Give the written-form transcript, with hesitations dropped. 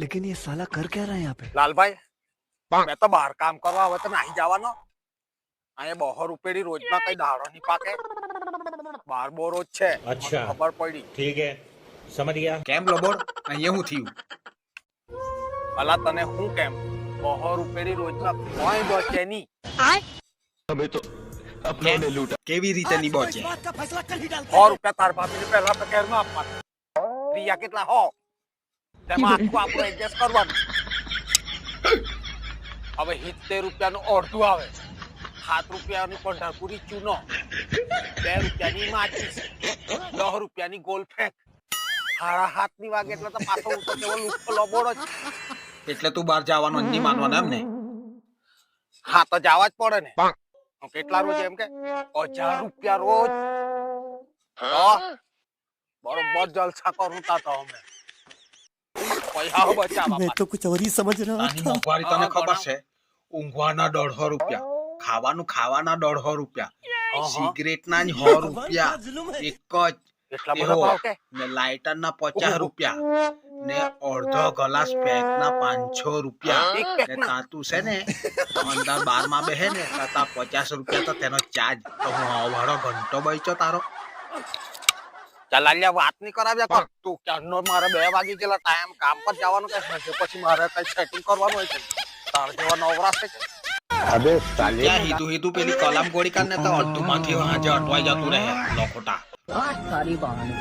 लेकिन ये साला कर क्या रहा है यहाँ पे? લાલભાઈ મેં તો બહાર કામ કરવા હવે તો નહીં જવાનો અહીંયા 200 રૂપિયાની રોજમાં કઈ દાડો નહીં પાકે બાર બો રોજ છે અચ્છા. ખબર પડી ठीक है समझ गया. કેમ લોબોડ અહીંયા હું થયું? ભલા તને હું કેમ 200 રૂપિયાની રોજમાં કોઈ બચે નહીં કેવી રીતે નહીં બચે? 100 રૂપિયા તાર ભાભીને પહેલા તો ઘરમાં આપવાના રિયા કેટલા હો તેમાં આખું આપણું એડજસ્ટ કરવાનું હવે 70 રૂપિયાનું અડધું આવે 7 રૂપિયાની પંઢરપુરી ચૂનો 2 રૂપિયાની માચીસ 10 રૂપિયાની ગોલ ફેંક 7:30 વાગે એટલે તો પાછો ઉઠો તેવો લુખ્ખો લબોડો જ. એટલે તું બહાર જવાનું નહીં માનવાનું એમ ને? હા તો જવા જ પડે ને કેટલા રોજ એમ કે 1000 રૂપિયા રોજ તો બરોબર જલસા કરું તા તો અમે પૈસા બચાવવા मैं तो कुछ और ही समझ रहा આની था। મોંઘવારી તને ખબર છે? ઊંઘવાના 150 રૂપિયા, ખાવાના 150 રૂપિયા, સિગરેટના 100 રૂપિયા એક જ, એટલા બધા ભાવ કે ને લાઇટરના 50 રૂપિયા, ને અડધો ગ્લાસ પેકના 500 રૂપિયા. એક ને પેકના તાતું છે ને અંદર 12 માં બેહે ને તાતા 50 રૂપિયા તો તેનો ચાર્જ. તો હું હવારો ઘંટો બઈચો તારો. ચલાલ્યા વાત નહીં કરાવ્યા કર તું ક્યારનો મારે 2 વાગી ગયેલા ટાઈમ કામ પર જવાનું કે પછી મારે કઈ સેટિંગ કરવાનું હોય છે તાર જેવા નવરાશ છે ત્યાં હીધું પેલી કલામ ગોળી કાઢને તો અડધું માંથી હાજે અટવાઈ જતું રહે લોકોટા. सारी बहाने